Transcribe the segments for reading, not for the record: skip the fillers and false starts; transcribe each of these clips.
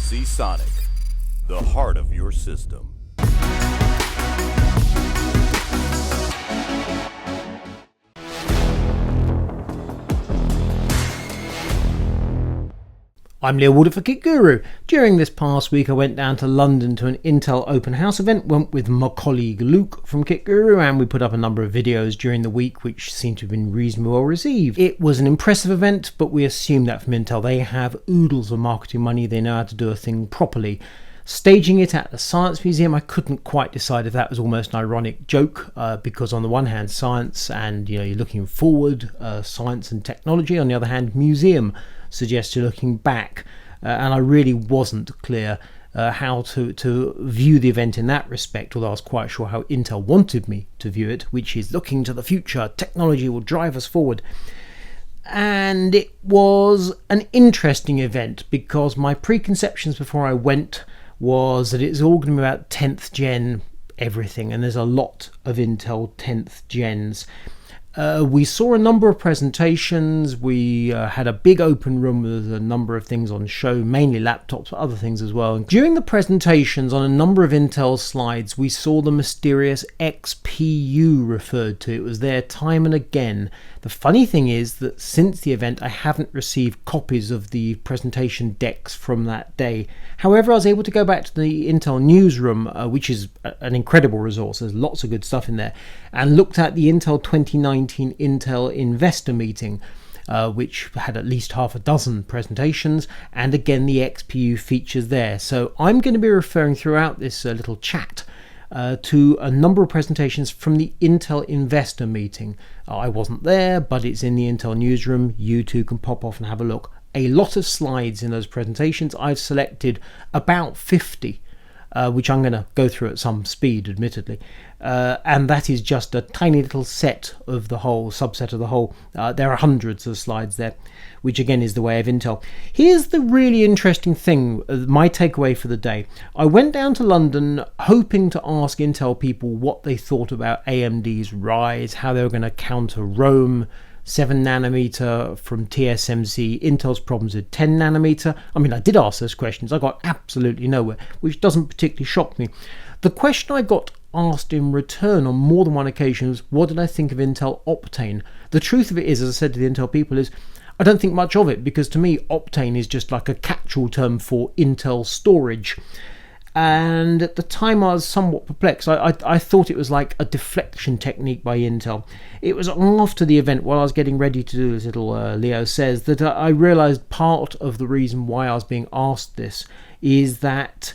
Sonic, the heart of your system. I'm Leo Walder for Kit Guru. During this past week I went down to London to an Intel open house event, went with my colleague Luke from Kit Guru, and we put up a number of videos during the week which seemed to have been reasonably well received. It was an impressive event, but we assume that from Intel they have oodles of marketing money, they know how to do a thing properly. Staging it at the Science Museum, I couldn't quite decide if that was almost an ironic joke, because on the one hand science and you're looking forward, science and technology, on the other hand museum suggests you're looking back, and I really wasn't clear how to view the event in that respect, although I was quite sure how Intel wanted me to view it, which is looking to the future, technology will drive us forward. And it was an interesting event because my preconceptions before I went was that it's all going to be about 10th gen everything, and there's a lot of Intel 10th gens. We saw a number of presentations. We had a big open room with a number of things on show, mainly laptops, but other things as well. During the presentations, on a number of Intel slides, we saw the mysterious XPU referred to. It was there time and again. The funny thing is that since the event, I haven't received copies of the presentation decks from that day. However, I was able to go back to the Intel newsroom, which is an incredible resource. There's lots of good stuff in there, and looked at the Intel 2019 Intel investor meeting, which had at least half a dozen presentations, and again the XPU features there. So I'm going to be referring throughout this little chat to a number of presentations from the Intel investor meeting. I wasn't there, but it's in the Intel newsroom. You too can pop off and have a look. A lot of slides in those presentations. I've selected about 50, which I'm going to go through at some speed, admittedly. And that is just a tiny little set of the whole, subset of the whole. There are hundreds of slides there, which again is the way of Intel. Here's the really interesting thing, my takeaway for the day. I went down to London hoping to ask Intel people what they thought about AMD's rise, how they were going to counter Rome, 7 nanometer from TSMC, Intel's problems with 10 nanometer. I mean, I did ask those questions. I got absolutely nowhere, which doesn't particularly shock me. The question I got asked in return on more than one occasion was, what did I think of Intel Optane? The truth of it is, as I said to the Intel people, is I don't think much of it, because to me Optane is just like a catch-all term for Intel storage. And at the time I was somewhat perplexed. I thought it was like a deflection technique by Intel. It was after the event, while I was getting ready to do this little Leo Says, that I realised part of the reason why I was being asked this is that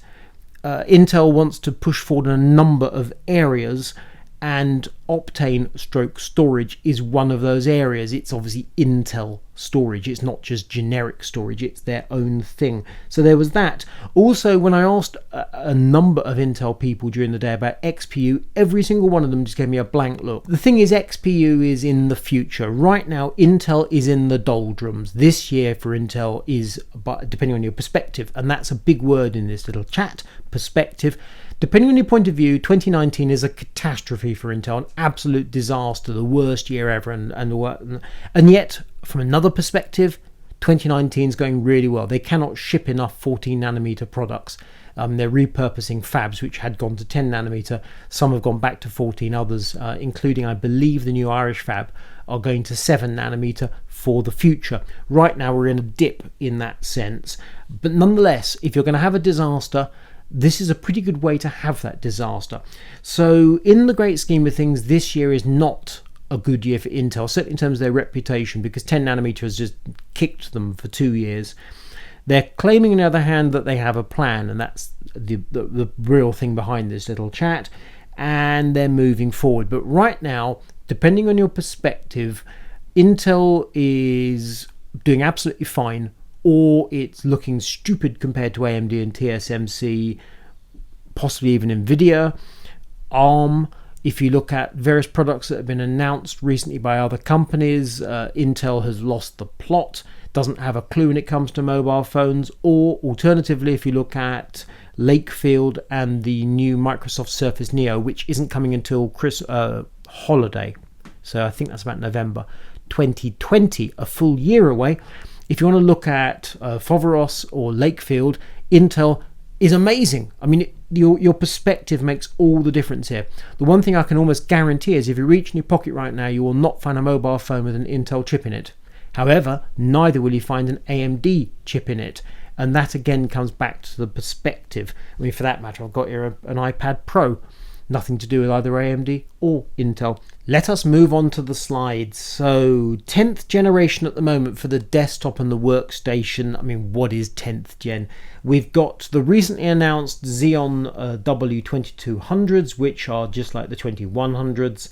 Intel wants to push forward in a number of areas, and Optane stroke storage is one of those areas. It's obviously Intel storage. It's not just generic storage. It's their own thing. So there was that. Also, when I asked a number of Intel people during the day about XPU, every single one of them just gave me a blank look. The thing is, XPU is in the future. Right now, Intel is in the doldrums. This year for Intel is, depending on your perspective, and that's a big word in this little chat, perspective. Depending on your point of view, 2019 is a catastrophe for Intel, an absolute disaster, the worst year ever, and yet, from another perspective, 2019 is going really well. They cannot ship enough 14 nanometer products. They're repurposing fabs which had gone to 10 nanometer. Some have gone back to 14, others, including, I believe, the new Irish fab, are going to 7 nanometer for the future. Right now we're in a dip in that sense. But nonetheless, if you're going to have a disaster, this is a pretty good way to have that disaster. So in the great scheme of things, this year is not a good year for Intel, certainly in terms of their reputation, because 10 nanometer has just kicked them for 2 years. They're claiming, on the other hand, that they have a plan, and that's the real thing behind this little chat, and they're moving forward. But right now, depending on your perspective, Intel is doing absolutely fine, or it's looking stupid compared to AMD and TSMC, possibly even Nvidia, ARM. If you look at various products that have been announced recently by other companies, Intel has lost the plot, doesn't have a clue when it comes to mobile phones. Or alternatively, if you look at Lakefield and the new Microsoft Surface Neo, which isn't coming until holiday, so I think that's about November 2020, a full year away. if you want to look at Foveros or Lakefield, Intel is amazing. I mean, your perspective makes all the difference here. The one thing I can almost guarantee is if you reach in your pocket right now, you will not find a mobile phone with an Intel chip in it. However, neither will you find an AMD chip in it. And that again comes back to the perspective. I mean, for that matter, I've got here an iPad Pro. Nothing to do with either AMD or Intel. Let us move on to the slides. So 10th generation at the moment for the desktop and the workstation. I mean, what is 10th gen? We've got the recently announced Xeon W2200s, which are just like the 2100s.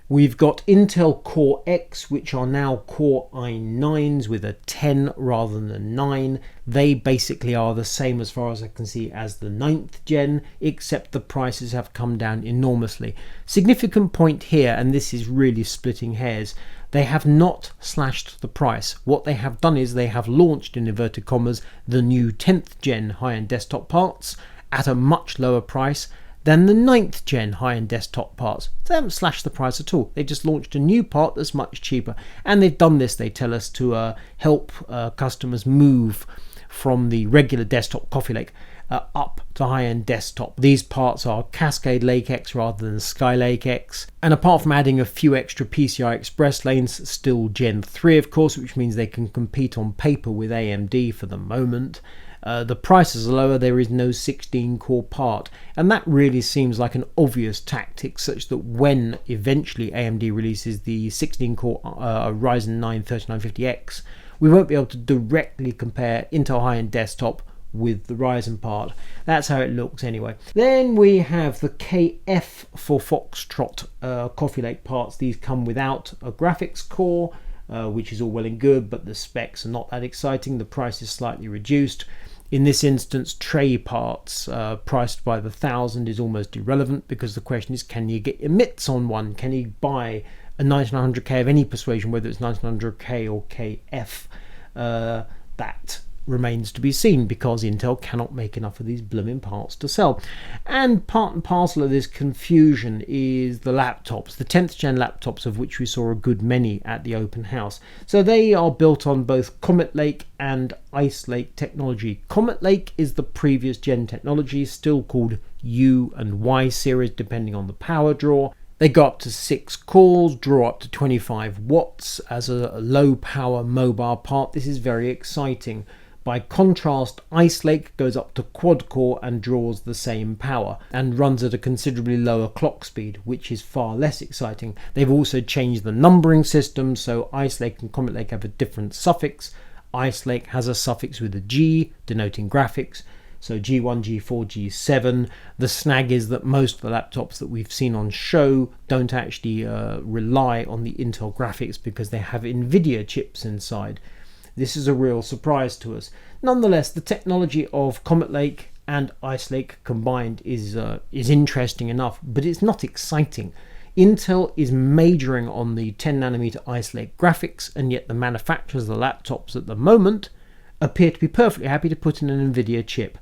We've got Intel Core X, which are now Core i9s with a 10 rather than a 9. They basically are the same as far as I can see as the 9th gen, except the prices have come down enormously. Significant point here, and this is really splitting hairs, they have not slashed the price. What they have done is they have launched, in inverted commas, the new 10th gen high-end desktop parts at a much lower price than the 9th gen high-end desktop parts. They haven't slashed the price at all. They just launched a new part that's much cheaper. And they've done this, they tell us, to help customers move from the regular desktop Coffee Lake up to high-end desktop. These parts are Cascade Lake X rather than Skylake X. And apart from adding a few extra PCI Express lanes, still Gen 3 of course, which means they can compete on paper with AMD for the moment. The prices are lower, there is no 16-core part, and that really seems like an obvious tactic, such that when eventually AMD releases the 16-core Ryzen 9 3950X, we won't be able to directly compare Intel high-end desktop with the Ryzen part. That's how it looks anyway. Then we have the KF for Foxtrot Coffee Lake parts. These come without a graphics core, which is all well and good, but the specs are not that exciting. The price is slightly reduced. In this instance, tray parts priced by the 1,000 is almost irrelevant, because the question is, can you get your mitts on one? Can you buy a 9900K of any persuasion, whether it's 9900K or KF? That remains to be seen, because Intel cannot make enough of these blooming parts to sell. And part and parcel of this confusion is the laptops, the 10th gen laptops, of which we saw a good many at the open house. So they are built on both Comet Lake and Ice Lake technology. Comet Lake is the previous gen technology, still called U and Y series depending on the power draw. They go up to 6 cores, draw up to 25 watts as a low power mobile part. This is very exciting. By contrast, Ice Lake goes up to quad core and draws the same power and runs at a considerably lower clock speed, which is far less exciting. They've also changed the numbering system, so Ice Lake and Comet Lake have a different suffix. Ice Lake has a suffix with a G denoting graphics, so G1, G4, G7. The snag is that most of the laptops that we've seen on show don't actually rely on the Intel graphics, because they have NVIDIA chips inside. This is a real surprise to us. Nonetheless, the technology of Comet Lake and Ice Lake combined is interesting enough, but it's not exciting. Intel is majoring on the 10nm Ice Lake graphics, and yet the manufacturers of the laptops at the moment appear to be perfectly happy to put in an NVIDIA chip.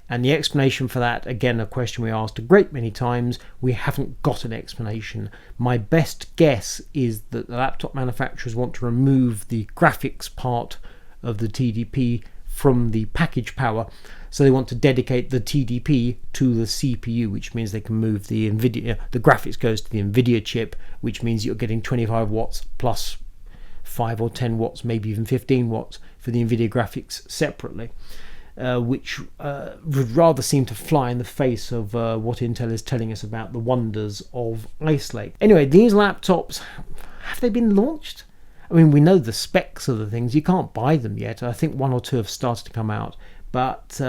And the explanation for that, again, a question we asked a great many times, we haven't got an explanation. My best guess is that the laptop manufacturers want to remove the graphics part of the TDP from the package power, so they want to dedicate the TDP to the CPU, which means they can move the NVIDIA, the graphics goes to the NVIDIA chip, which means you're getting 25 watts plus 5 or 10 watts, maybe even 15 watts for the NVIDIA graphics separately. Which would rather seem to fly in the face of what Intel is telling us about the wonders of Ice Lake. Anyway, these laptops, have they been launched? I mean, we know the specs of the things. You can't buy them yet. I think 1 or 2 have started to come out. But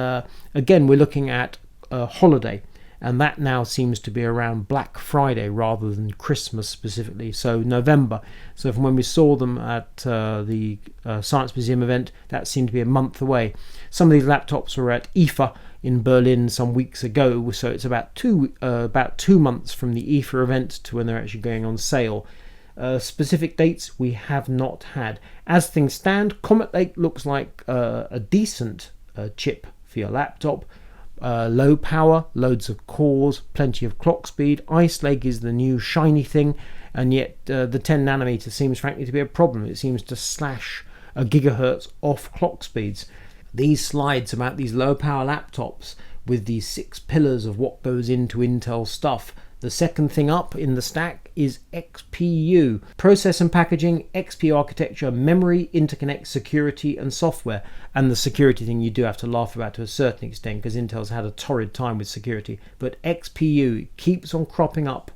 again, we're looking at a holiday. And that now seems to be around Black Friday rather than Christmas specifically, so November. So from when we saw them at the Science Museum event, that seemed to be a month away. Some of these laptops were at IFA in Berlin some weeks ago, so it's about 2 months from the IFA event to when they're actually going on sale. Specific dates we have not had. As things stand, Comet Lake looks like a decent chip for your laptop. Low power, loads of cores, plenty of clock speed. Ice Lake is the new shiny thing, and yet the 10nm seems frankly to be a problem. It seems to slash gigahertz off clock speeds. These slides about these low power laptops with these 6 pillars of what goes into Intel stuff. The second thing up in the stack is XPU, process and packaging, XPU architecture, memory, interconnect, security and software. And the security thing you do have to laugh about to a certain extent because Intel's had a torrid time with security. But XPU keeps on cropping up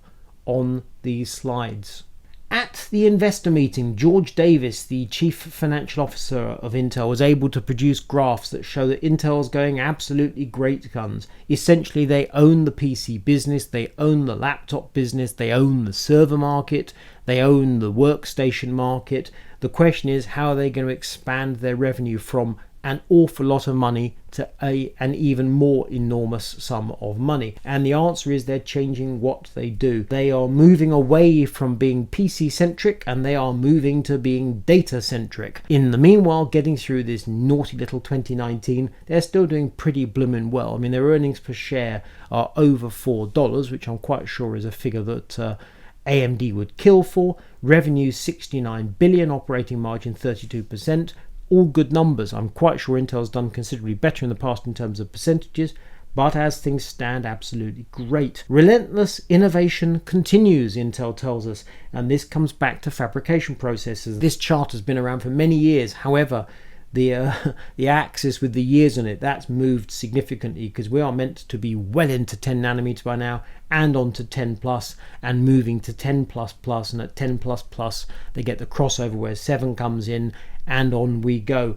on these slides. At the investor meeting, George Davis, the chief financial officer of Intel, was able to produce graphs that show that Intel's going absolutely great guns. Essentially, they own the PC business, they own the laptop business, they own the server market, they own the workstation market. The question is, how are they going to expand their revenue from an awful lot of money to an even more enormous sum of money? And the answer is they're changing what they do. They are moving away from being PC centric and they are moving to being data centric. In the meanwhile, getting through this naughty little 2019, they're still doing pretty blooming well. I mean, their earnings per share are over $4, which I'm quite sure is a figure that AMD would kill for. Revenue 69 billion, operating margin 32%. All good numbers. I'm quite sure Intel's done considerably better in the past in terms of percentages, but as things stand, absolutely great. Relentless innovation continues, Intel tells us, and this comes back to fabrication processes. This chart has been around for many years. However, the axis with the years on it, that's moved significantly because we are meant to be well into 10 nanometer by now and on to 10 plus and moving to 10 plus plus, and at 10 plus plus they get the crossover where 7 comes in and on we go.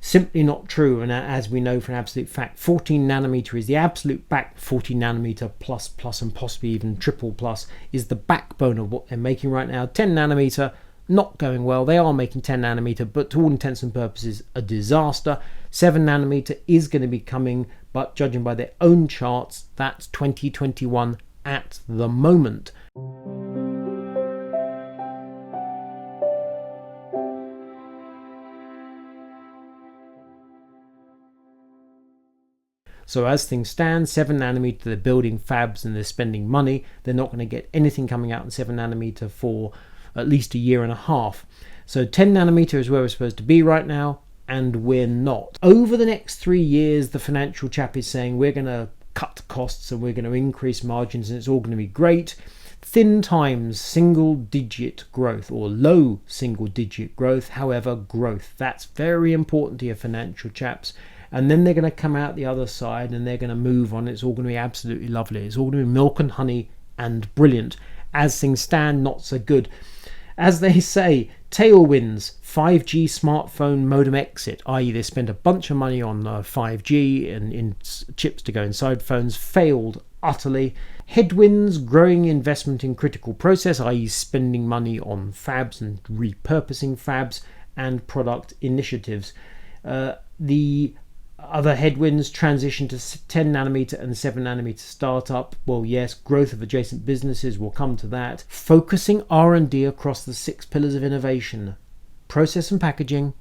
Simply not true, and as we know for an absolute fact, 14 nanometer is the absolute back. 14 nanometer plus plus and possibly even triple plus is the backbone of what they're making right now. 10 nanometer not going well. They are making 10 nanometer, but to all intents and purposes a disaster. 7 nanometer is going to be coming, but judging by their own charts, that's 2021 at the moment. So as things stand, 7 nanometer, they're building fabs and they're spending money. They're not going to get anything coming out in 7 nanometer for at least a year and a half. So 10 nanometer is where we're supposed to be right now, and we're not. Over the next 3 years, the financial chap is saying we're going to cut costs and we're going to increase margins and it's all going to be great. Thin times single digit growth or low single digit growth, however, growth. That's very important to your financial chaps. And then they're going to come out the other side and they're going to move on. It's all going to be absolutely lovely. It's all going to be milk and honey and brilliant. As things stand, not so good. As they say, tailwinds, 5G smartphone modem exit, i.e. they spent a bunch of money on 5G and in chips to go inside phones, failed utterly. Headwinds, growing investment in critical process, i.e. spending money on fabs and repurposing fabs and product initiatives. The other headwinds, transition to 10 nanometer and 7 nanometer startup. Well, yes, growth of adjacent businesses, will come to that. Focusing R&D across the 6 pillars of innovation. Process and packaging,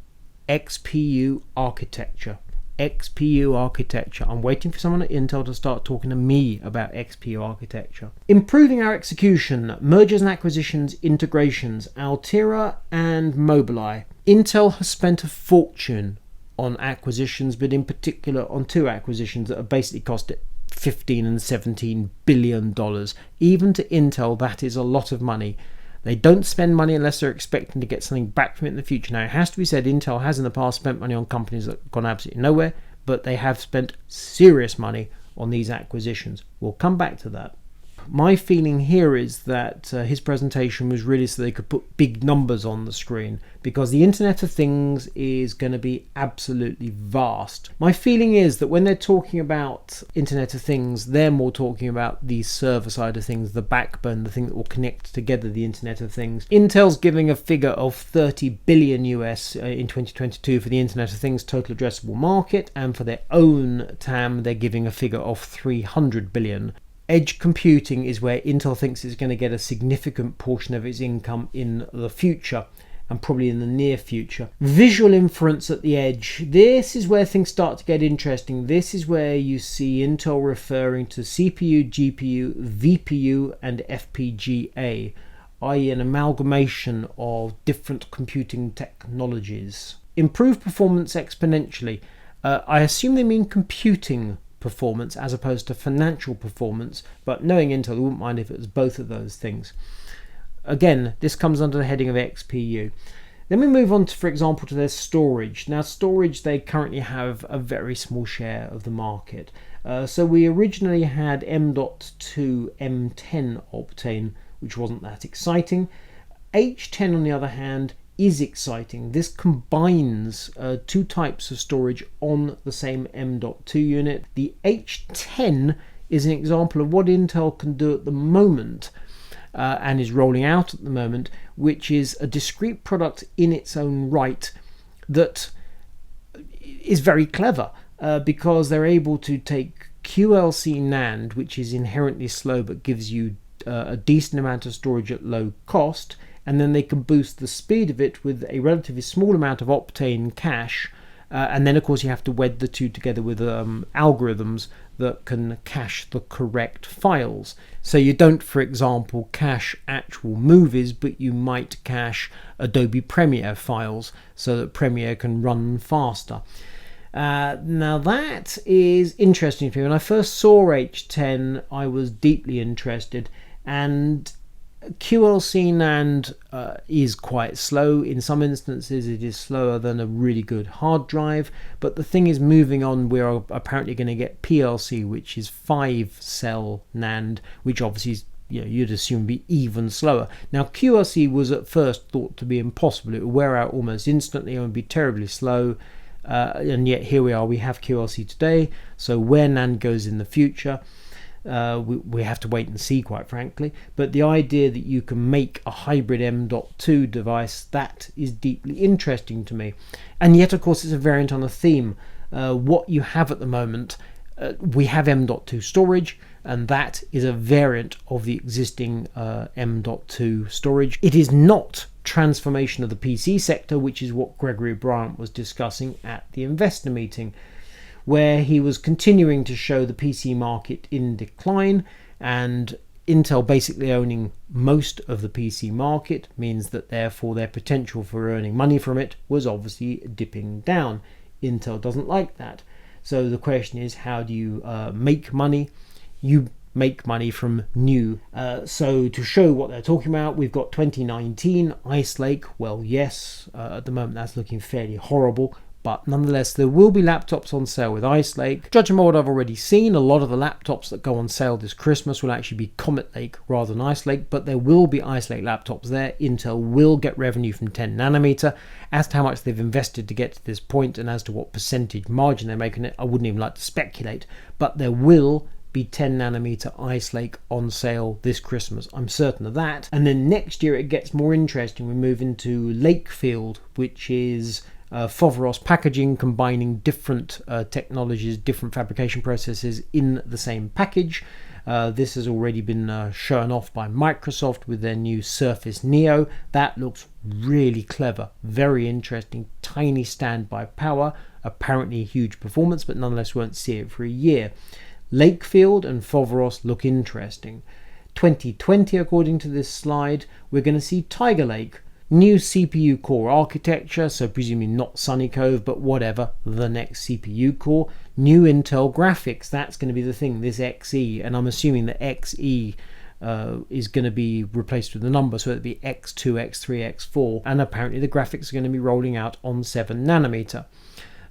XPU architecture. XPU architecture. I'm waiting for someone at Intel to start talking to me about XPU architecture. Improving our execution, mergers and acquisitions, integrations, Altera and Mobileye. Intel has spent a fortune on acquisitions, but in particular on 2 acquisitions that have basically cost it $15 and $17 billion. Even to Intel, that is a lot of money. They don't spend money unless they're expecting to get something back from it in the future. Now, it has to be said, Intel has in the past spent money on companies that have gone absolutely nowhere, but they have spent serious money on these acquisitions. We'll come back to that. My feeling here is that his presentation was really so they could put big numbers on the screen, because the Internet of Things is going to be absolutely vast. My feeling is that when they're talking about Internet of Things, they're more talking about the server side of things, the backbone, the thing that will connect together the Internet of Things. Intel's giving a figure of 30 billion US in 2022 for the Internet of Things total addressable market, and for their own TAM, they're giving a figure of 300 billion. Edge computing is where Intel thinks it's going to get a significant portion of its income in the future, and probably in the near future. Visual inference at the edge. This is where things start to get interesting. This is where you see Intel referring to CPU, GPU, VPU, and FPGA, i.e. an amalgamation of different computing technologies. improve performance exponentially. I assume they mean computing performance as opposed to financial performance, but knowing Intel, I wouldn't mind if it was both of those things. Again, this comes under the heading of XPU. Then we move on to, for example, to their storage. Now, storage, they currently have a very small share of the market. So we originally had M.2 M10 Optane, which wasn't that exciting. H10, on the other hand, is exciting. This combines two types of storage on the same M.2 unit. The H10 is an example of what Intel can do at the moment, and is rolling out at the moment, which is a discrete product in its own right that is very clever, because they're able to take QLC NAND, which is inherently slow but gives you a decent amount of storage at low cost, and then they can boost the speed of it with a relatively small amount of Optane cache, and then of course you have to wed the two together with algorithms that can cache the correct files. So you don't, for example, cache actual movies, but you might cache Adobe Premiere files so that Premiere can run faster. Now that is interesting to me. When I first saw H10, I was deeply interested, and QLC NAND is quite slow. In some instances it is slower than a really good hard drive, but the thing is, moving on, we're apparently going to get PLC, which is 5-cell NAND, which obviously is, you'd assume would be even slower. Now QLC was at first thought to be impossible. It would wear out almost instantly and would be terribly slow, and yet here we are, we have QLC today. So where NAND goes in the future, we have to wait and see, quite frankly. But the idea that you can make a hybrid M.2 device, that is deeply interesting to me. And yet, of course, it's a variant on a theme. What you have at the moment, we have M.2 storage, and that is a variant of the existing M.2 storage. It is not transformation of the PC sector, which is what Gregory Bryant was discussing at the investor meeting, where he was continuing to show the PC market in decline, and Intel basically owning most of the PC market means that therefore their potential for earning money from it was obviously dipping down. Intel doesn't like that. So the question is, how do you make money? You make money from new. So to show what they're talking about, we've got 2019 Ice Lake. Well, yes, at the moment that's looking fairly horrible, but nonetheless there will be laptops on sale with Ice Lake. Judging by what I've already seen, a lot of the laptops that go on sale this Christmas will actually be Comet Lake rather than Ice Lake, but there will be Ice Lake laptops there. Intel will get revenue from 10 nanometer. As to how much they've invested to get to this point and as to what percentage margin they're making it, I wouldn't even like to speculate, but there will be 10 nanometer Ice Lake on sale this Christmas. I'm certain of that. And then next year it gets more interesting. We move into Lakefield, which is Foveros packaging, combining different technologies, different fabrication processes in the same package. This has already been shown off by Microsoft with their new Surface Neo. That looks really clever, very interesting. Tiny standby power, apparently huge performance, but nonetheless won't see it for a year. Lakefield and Foveros look interesting. 2020, according to this slide, we're going to see Tiger Lake. New CPU core architecture, so presumably not Sunny Cove, but whatever, the next CPU core. New Intel graphics, that's going to be the thing, this XE, and I'm assuming that XE is going to be replaced with a number, so it'll be X2, X3, X4, and apparently the graphics are going to be rolling out on 7 nanometer.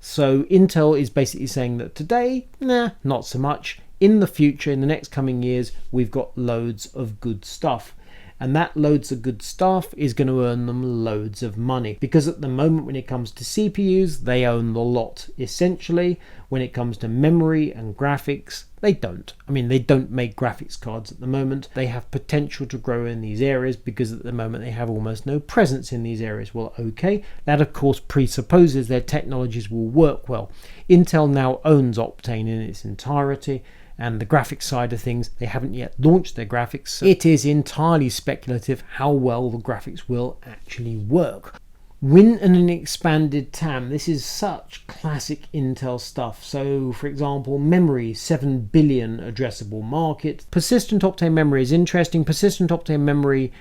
So Intel is basically saying that today, not so much. In the future, in the next coming years, we've got loads of good stuff. And that loads of good stuff is going to earn them loads of money, because at the moment when it comes to CPUs, they own the lot essentially. When it comes to memory and graphics, they don't. I mean, they don't make graphics cards at the moment. They have potential to grow in these areas because at the moment they have almost no presence in these areas. Well, okay, that of course presupposes their technologies will work well. Intel now owns Optane in its entirety, and the graphics side of things, they haven't yet launched their graphics. It is entirely speculative how well the graphics will actually work. Win and an expanded TAM. This is such classic Intel stuff. So, for example, memory, 7 billion addressable market. Persistent Optane memory is interesting. Persistent Optane memory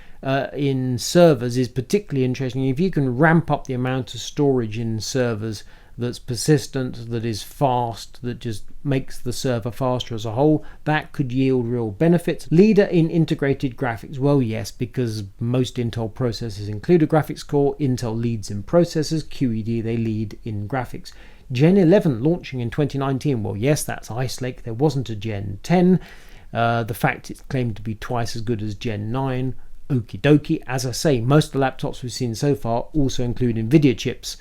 in servers is particularly interesting. If you can ramp up the amount of storage in servers that's persistent, that is fast, that just makes the server faster as a whole, that could yield real benefits. Leader in integrated graphics. Well, yes, because most Intel processors include a graphics core. Intel leads in processors, QED, they lead in graphics. Gen 11 launching in 2019. Well, yes, that's Ice Lake. There wasn't a Gen 10. The fact it's claimed to be twice as good as Gen 9, okie dokie. As I say, most of the laptops we've seen so far also include NVIDIA chips,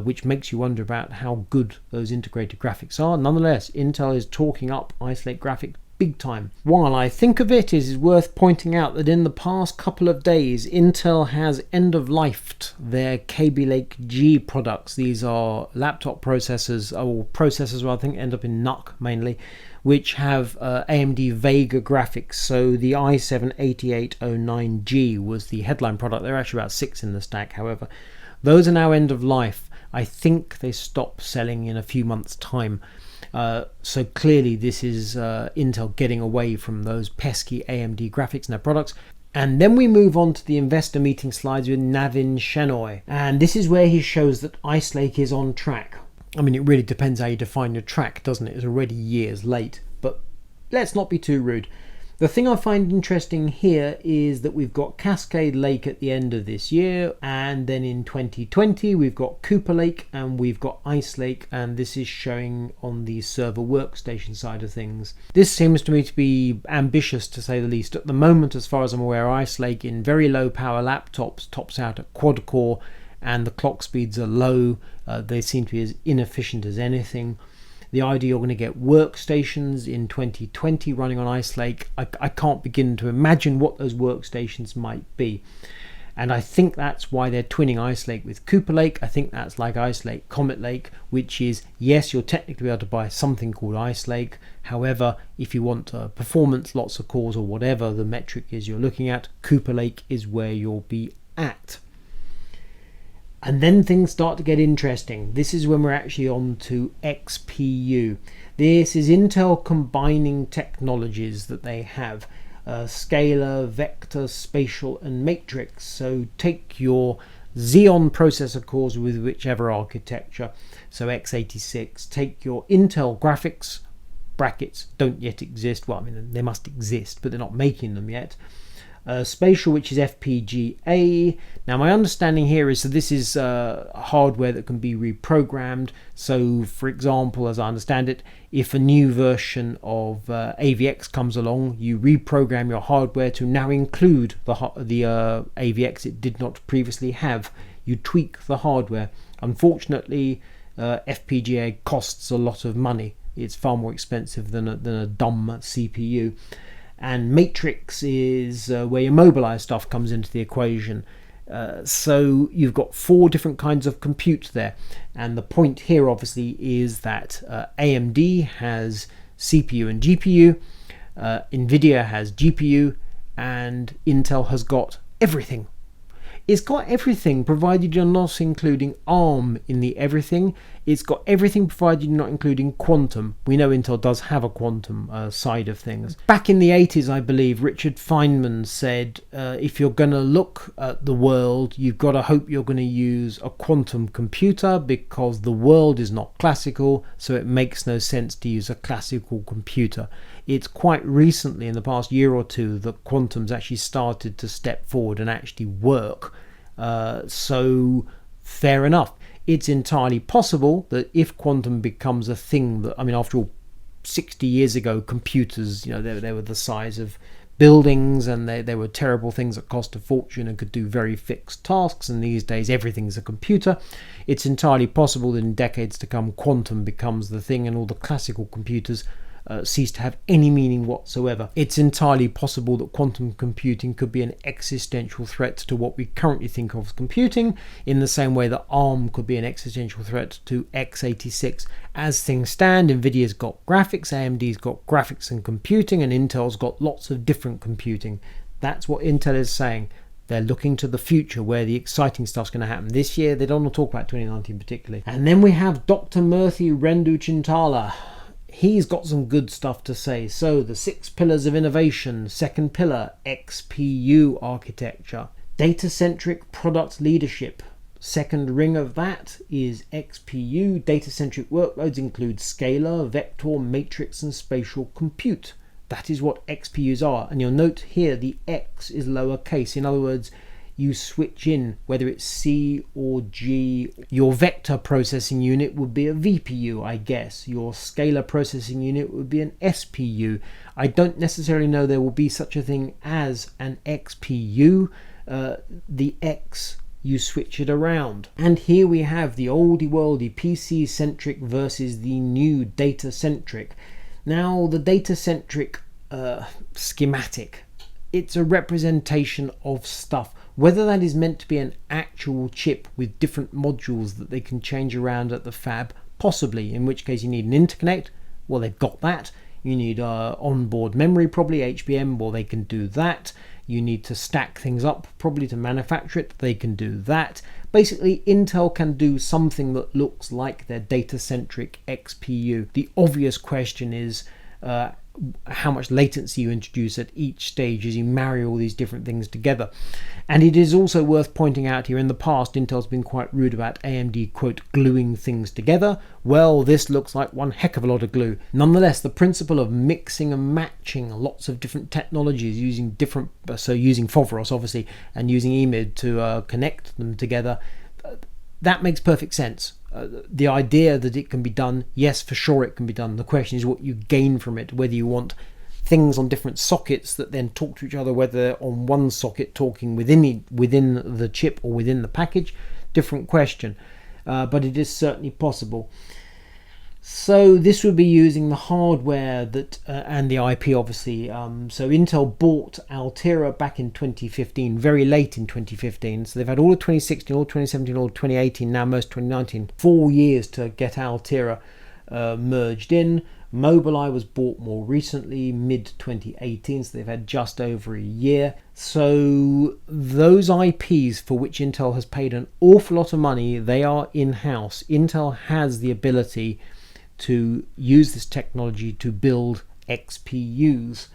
which makes you wonder about how good those integrated graphics are. Nonetheless, Intel is talking up Ice Lake graphics big time. While I think of it, it is worth pointing out that in the past couple of days, Intel has end-of-lifed their Cascade Lake G products. These are laptop processors, or processors I think end up in NUC mainly, which have AMD Vega graphics. So the i7-8809G was the headline product. There are actually about 6 in the stack, however. Those are now end of life. I think they stop selling in a few months' time. So clearly this is Intel getting away from those pesky AMD graphics in their products. And then we move on to the investor meeting slides with Navin Shenoy. And this is where he shows that Ice Lake is on track. I mean, it really depends how you define your track, doesn't it? It's already years late. But let's not be too rude. The thing I find interesting here is that we've got Cascade Lake at the end of this year, and then in 2020 we've got Cooper Lake and we've got Ice Lake, and this is showing on the server workstation side of things. This seems to me to be ambitious, to say the least. At the moment, as far as I'm aware, Ice Lake in very low power laptops tops out at quad core, and the clock speeds are low. They seem to be as inefficient as anything. The idea you're going to get workstations in 2020 running on Ice Lake, I can't begin to imagine what those workstations might be. And I think that's why they're twinning Ice Lake with Cooper Lake. I think that's like Ice Lake, Comet Lake, which is, yes, you'll technically be able to buy something called Ice Lake. However, if you want performance, lots of cores or whatever the metric is you're looking at, Cooper Lake is where you'll be at. And then things start to get interesting. This is when we're actually on to XPU. This is Intel combining technologies that they have. Scalar, vector, spatial, and matrix. So take your Xeon processor cores with whichever architecture. So x86. Take your Intel graphics, brackets don't yet exist. Well, I mean, they must exist, but they're not making them yet. Spatial, which is FPGA. Now my understanding here is that this is hardware that can be reprogrammed. So for example, as I understand it, if a new version of AVX comes along, you reprogram your hardware to now include the AVX it did not previously have. You tweak the hardware. Unfortunately, FPGA costs a lot of money. It's far more expensive than a dumb CPU. And matrix is where your mobilized stuff comes into the equation. So you've got 4 different kinds of compute there. And the point here obviously is that AMD has CPU and GPU, NVIDIA has GPU, and Intel has got everything. It's got everything provided you're not including ARM in the everything. It's got everything provided you're not including quantum. We know Intel does have a quantum side of things. Back in the 80s, I believe, Richard Feynman said, if you're going to look at the world, you've got to hope you're going to use a quantum computer because the world is not classical, so it makes no sense to use a classical computer. It's quite recently, in the past year or two, that quantum's actually started to step forward and actually work. So fair enough. It's entirely possible that if quantum becomes a thing that, I mean, after all, 60 years ago, computers, you know, they were the size of buildings, and they were terrible things that cost a fortune and could do very fixed tasks, and these days everything's a computer. It's entirely possible that in decades to come, quantum becomes the thing and all the classical computers cease to have any meaning whatsoever. It's entirely possible that quantum computing could be an existential threat to what we currently think of as computing, in the same way that ARM could be an existential threat to x86. As things stand, NVIDIA's got graphics, AMD's got graphics and computing, and Intel's got lots of different computing. That's what Intel is saying. They're looking to the future where the exciting stuff's going to happen. This year, they don't want to talk about 2019 particularly. And then we have Dr. Murthy Rendu Chintala. He's got some good stuff to say. So the 6 pillars of innovation. Second pillar, XPU architecture. Data-centric product leadership. Second ring of that is XPU. Data-centric workloads include scalar, vector, matrix, and spatial compute. That is what XPUs are. And you'll note here the X is lowercase. In other words, you switch in whether it's C or G. Your vector processing unit would be a VPU, I guess. Your scalar processing unit would be an SPU. I don't necessarily know there will be such a thing as an XPU. The X, you switch it around. And here we have the oldie worldy PC centric versus the new data centric. Now, the data-centric schematic, it's a representation of stuff. Whether that is meant to be an actual chip with different modules that they can change around at the fab, possibly, in which case you need an interconnect. Well, they've got that. You need onboard memory, probably HBM. Well, they can do that. You need to stack things up, probably to manufacture it. They can do that. Basically, Intel can do something that looks like their data-centric XPU. The obvious question is how much latency you introduce at each stage as you marry all these different things together. And it is also worth pointing out here, in the past, Intel's been quite rude about AMD, quote, gluing things together. Well, this looks like one heck of a lot of glue. Nonetheless, the principle of mixing and matching lots of different technologies using using Foveros, obviously, and using EMIB to connect them together, that makes perfect sense. The idea that it can be done, yes, for sure it can be done. The question is what you gain from it, whether you want things on different sockets that then talk to each other, whether on one socket talking within the chip or within the package, different question. But it is certainly possible. So this would be using the hardware that and the IP, obviously. So Intel bought Altera back in 2015, very late in 2015. So they've had all of 2016, all of 2017, all of 2018, now most 2019. 4 years to get Altera merged in. Mobileye was bought more recently, mid-2018, so they've had just over a year. So those IPs for which Intel has paid an awful lot of money, they are in-house. Intel has the ability to use this technology to build XPUs.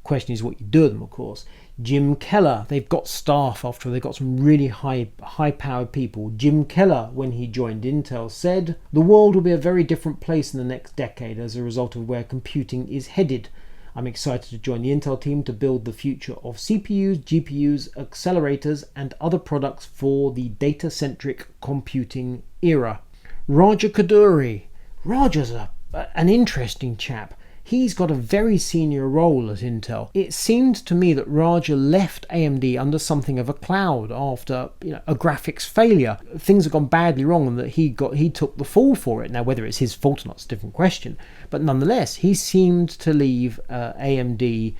Question is what you do with them, of course. Jim Keller, they've got staff after all. They've got some really high-powered people. Jim Keller, when he joined Intel, said, "The world will be a very different place in the next decade as a result of where computing is headed. I'm excited to join the Intel team to build the future of CPUs, GPUs, accelerators, and other products for the data-centric computing era." Raja Kaduri. Raja's an interesting chap. He's got a very senior role at Intel. It seemed to me that Raja left AMD under something of a cloud after a graphics failure. Things have gone badly wrong, and that he took the fall for it. Now, whether it's his fault or not is a different question. But nonetheless, he seemed to leave AMD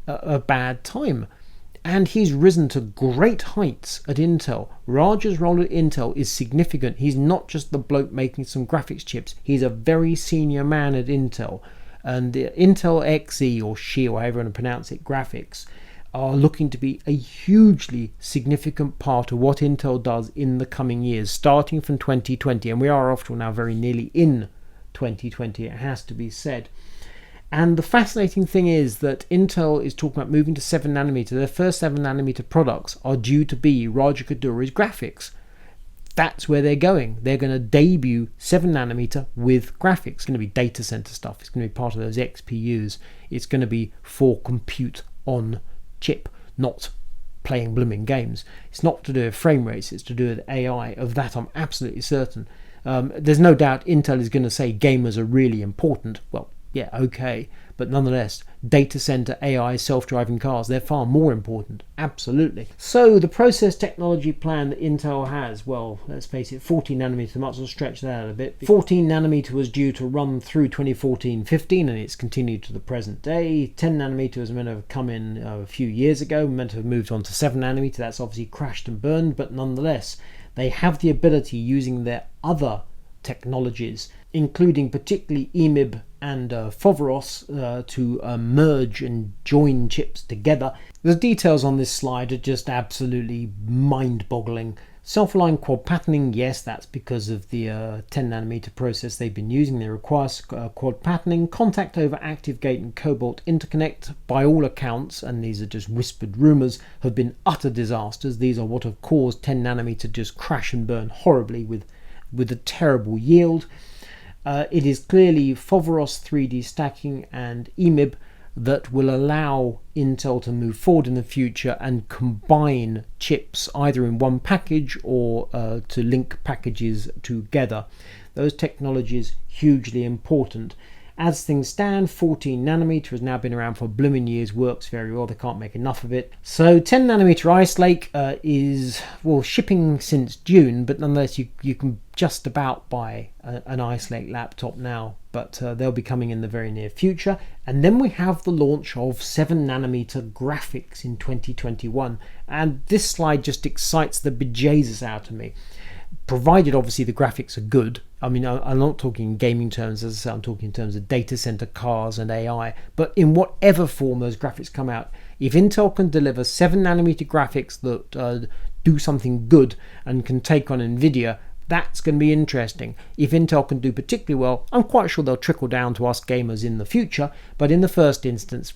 a bad time. And he's risen to great heights at Intel. Raja's role at Intel is significant. He's not just the bloke making some graphics chips. He's a very senior man at Intel. And the Intel Xe, or Xi, or however you want to pronounce it, graphics, are looking to be a hugely significant part of what Intel does in the coming years, starting from 2020. And we are, after all, now very nearly in 2020, it has to be said. And the fascinating thing is that Intel is talking about moving to 7 nanometer. Their first 7 nanometer products are due to be Raja Kaduri's graphics. That's where they're going. They're going to debut 7 nanometer with graphics. It's going to be data center stuff. It's going to be part of those XPUs. It's going to be for compute on chip, not playing blooming games. It's not to do with frame rates. It's to do with AI. Of that, I'm absolutely certain. There's no doubt Intel is going to say gamers are really important. Well, yeah, okay. But nonetheless, data center, AI, self-driving cars, they're far more important. Absolutely. So the process technology plan that Intel has, well, let's face it, 14 nanometer, might as well stretch that out a bit. 14 nanometer was due to run through 2014-15, and it's continued to the present day. 10 nanometer was meant to have come in a few years ago, meant to have moved on to 7 nanometer. That's obviously crashed and burned, but nonetheless, they have the ability, using their other technologies, including particularly EMIB and Foveros to merge and join chips together. The details on this slide are just absolutely mind-boggling. Self-aligned quad patterning, yes, that's because of the 10 nanometer process they've been using. They require quad patterning. Contact over active gate and cobalt interconnect, by all accounts, and these are just whispered rumors, have been utter disasters. These are what have caused 10 nanometer to just crash and burn horribly with a terrible yield. It is clearly Foveros 3D stacking and EMIB that will allow Intel to move forward in the future and combine chips either in one package or to link packages together. Those technologies hugely important. As things stand, 14 nanometer has now been around for blooming years, works very well, they can't make enough of it. So 10 nanometer Ice Lake is, well, shipping since June, but nonetheless you can just about buy an Ice Lake laptop now, but they'll be coming in the very near future. And then we have the launch of 7 nanometer graphics in 2021, and this slide just excites the bejesus out of me. Provided obviously the graphics are good. I mean, I'm not talking in gaming terms, as I say, I'm talking in terms of data center, cars and AI, but in whatever form those graphics come out, if Intel can deliver 7 nanometer graphics that do something good and can take on Nvidia, that's going to be interesting. If Intel can do particularly well, I'm quite sure they'll trickle down to us gamers in the future, but in the first instance,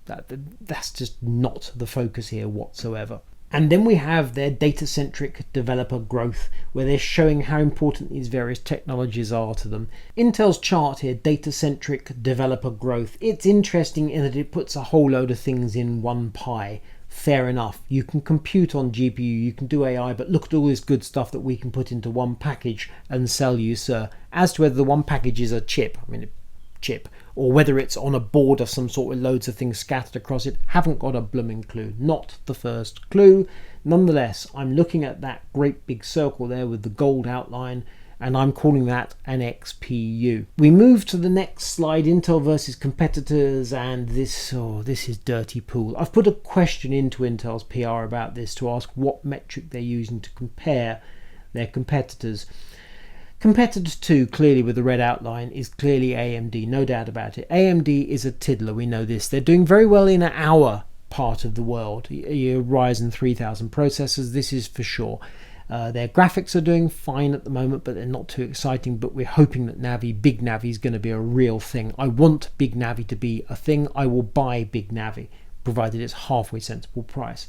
that's just not the focus here whatsoever. And then we have their data-centric developer growth, where they're showing how important these various technologies are to them. Intel's chart here, data-centric developer growth, it's interesting in that it puts a whole load of things in one pie. Fair enough, you can compute on GPU, you can do AI, but look at all this good stuff that we can put into one package and sell you, sir. As to whether the one package is a chip, or whether it's on a board of some sort with loads of things scattered across it, haven't got a blooming clue. Not the first clue. Nonetheless, I'm looking at that great big circle there with the gold outline, and I'm calling that an XPU. We move to the next slide, Intel versus competitors, and this is dirty pool. I've put a question into Intel's PR about this to ask what metric they're using to compare their competitors. Competitor 2, clearly with the red outline, is clearly AMD, no doubt about it. AMD is a tiddler, we know this. They're doing very well in our part of the world. Your Ryzen 3000 processors, this is for sure. Their graphics are doing fine at the moment, but they're not too exciting. But we're hoping that Big Navi is going to be a real thing. I want Big Navi to be a thing. I will buy Big Navi, provided it's halfway sensible price.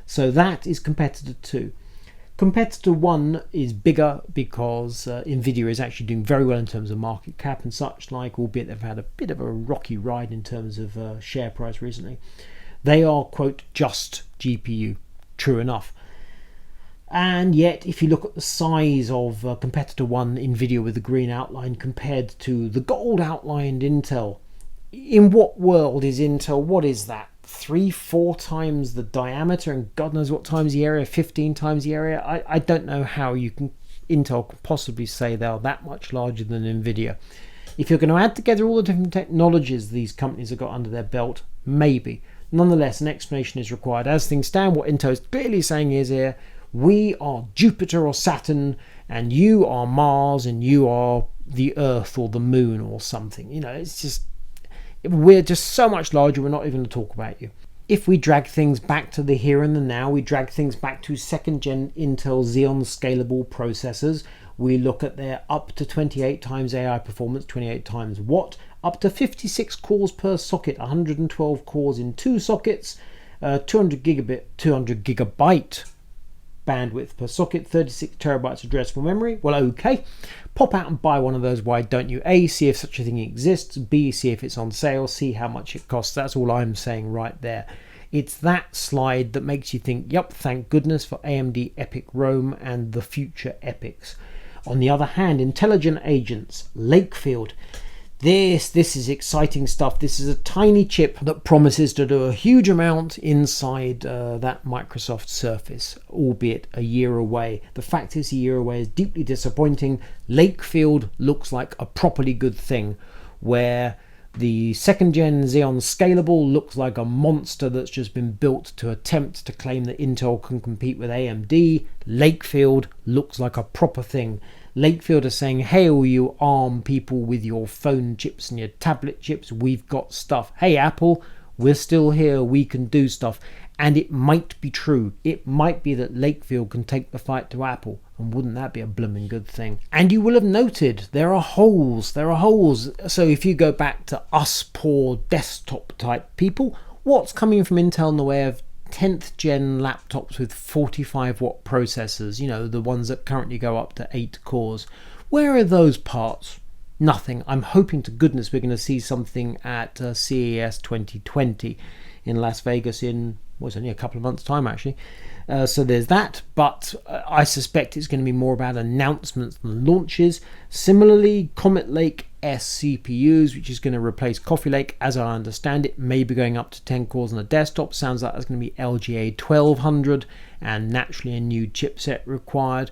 So that is competitor 2. Competitor 1 is bigger because Nvidia is actually doing very well in terms of market cap and such like, albeit they've had a bit of a rocky ride in terms of share price recently. They are, quote, just GPU. True enough. And yet, if you look at the size of competitor 1, Nvidia with the green outline, compared to the gold outlined Intel, in what world is Intel? What is that? 3-4 times the diameter, and God knows what times the area, 15 times the area. I don't know how Intel can possibly say they are that much larger than Nvidia. If you're going to add together all the different technologies these companies have got under their belt, maybe. Nonetheless, an explanation is required. As things stand, what Intel is clearly saying is here, we are Jupiter or Saturn, and you are Mars, and you are the Earth or the Moon or something. You know, it's just, we're just so much larger, we're not even going to talk about you. If we drag things back to the here and the now, we drag things back to second gen Intel Xeon Scalable processors, we look at their up to 28 times AI performance, 28 times watt, up to 56 cores per socket, 112 cores in 2 sockets, 200 gigabyte bandwidth per socket, 36 terabytes addressable memory. Well, okay, pop out and buy one of those. Why don't you? A, see if such a thing exists. B, see if it's on sale. See how much it costs. That's all I'm saying right there. It's that slide that makes you think, yep, thank goodness for AMD EPYC Rome and the future EPYCs. On the other hand, intelligent agents, Lakefield. This is exciting stuff. This is a tiny chip that promises to do a huge amount inside that Microsoft Surface, albeit a year away. The fact is, a year away is deeply disappointing. Lakefield looks like a properly good thing, where the second gen Xeon Scalable looks like a monster that's just been built to attempt to claim that Intel can compete with AMD. Lakefield looks like a proper thing. Lakefield are saying, hey, all you ARM people with your phone chips and your tablet chips, we've got stuff. Hey, Apple, we're still here, we can do stuff. And it might be true. It might be that Lakefield can take the fight to Apple. And wouldn't that be a blooming good thing? And you will have noted there are holes. There are holes. So if you go back to us poor desktop type people, what's coming from Intel in the way of 10th gen laptops with 45 watt processors, you know, the ones that currently go up to 8 cores? Where are those parts? Nothing. I'm hoping to goodness we're going to see something at CES 2020 in Las Vegas in, well, it's only a couple of months' time actually. So there's that, but I suspect it's going to be more about announcements than launches. Similarly, Comet Lake S CPUs, which is going to replace Coffee Lake, as I understand it, may be going up to 10 cores on a desktop. Sounds like there's going to be LGA 1200 and naturally a new chipset required.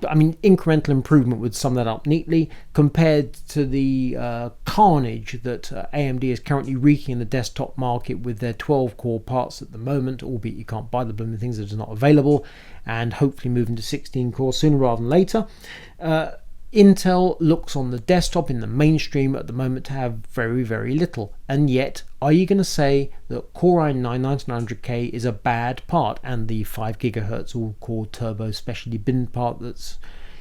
I mean, incremental improvement would sum that up neatly compared to the carnage that AMD is currently wreaking in the desktop market with their 12-core parts at the moment, albeit you can't buy the blooming things that are not available, and hopefully moving to 16 cores sooner rather than later. Intel looks on the desktop in the mainstream at the moment to have very, very little. And yet, are you going to say that Core i9-9900K is a bad part and the 5 GHz all-core turbo specialty bin part that's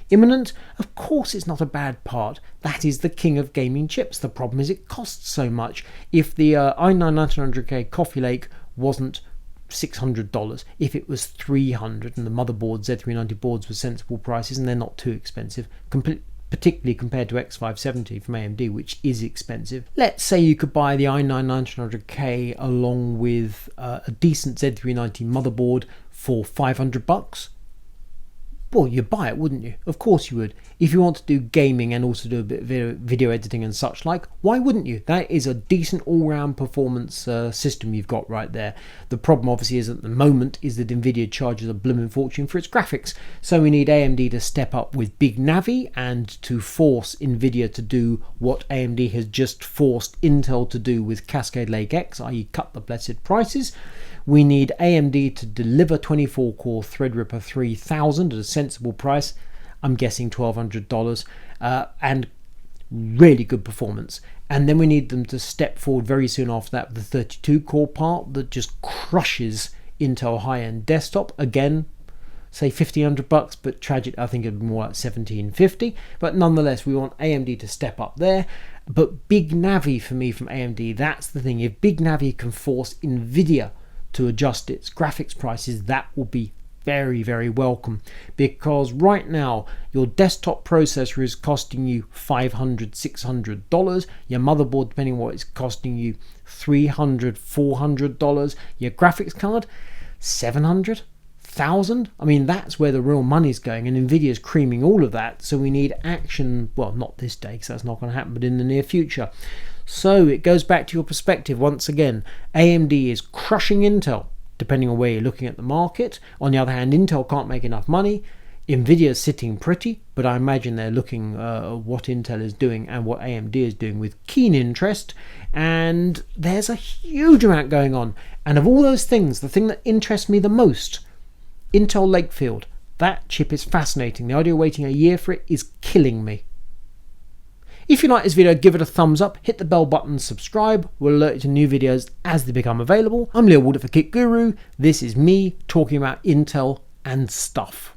imminent? Of course it's not a bad part. That is the king of gaming chips. The problem is it costs so much. If the i9-9900K Coffee Lake wasn't $600, if it was $300 and the motherboard Z390 boards were sensible prices and they're not too expensive, particularly compared to X570 from AMD, which is expensive. Let's say you could buy the i9-9900K along with a decent Z390 motherboard for $500. Well, you'd buy it, wouldn't you? Of course you would. If you want to do gaming and also do a bit of video editing and such like, why wouldn't you? That is a decent all-round performance system you've got right there. The problem obviously is at the moment is that Nvidia charges a blooming fortune for its graphics. So we need AMD to step up with Big Navi and to force Nvidia to do what AMD has just forced Intel to do with Cascade Lake X, i.e. cut the blessed prices. We need AMD to deliver 24-core Threadripper 3000 at a sensible price, I'm guessing $1,200, and really good performance. And then we need them to step forward very soon after that with the 32-core part that just crushes Intel high-end desktop. Again, say $1,500, but tragic, I think it'd be more like $1,750. But nonetheless, we want AMD to step up there. But Big Navi for me from AMD, that's the thing. If Big Navi can force Nvidia to adjust its graphics prices, that will be very, very welcome, because right now your desktop processor is costing you $500-600, your motherboard, depending on what it's costing you, $300-400, your graphics card $700,000. I mean, that's where the real money's going, and Nvidia's creaming all of that. So we need action, well, not this day because that's not going to happen, but in the near future. So it goes back to your perspective once again. AMD is crushing Intel, depending on where you're looking at the market. On the other hand, Intel can't make enough money. Nvidia's sitting pretty, but I imagine they're looking at what Intel is doing and what AMD is doing with keen interest. And there's a huge amount going on. And of all those things, the thing that interests me the most, Intel Lakefield. That chip is fascinating. The idea of waiting a year for it is killing me. If you like this video, give it a thumbs up, hit the bell button, subscribe. We'll alert you to new videos as they become available. I'm Leo Walter for Kit Guru. This is me talking about Intel and stuff.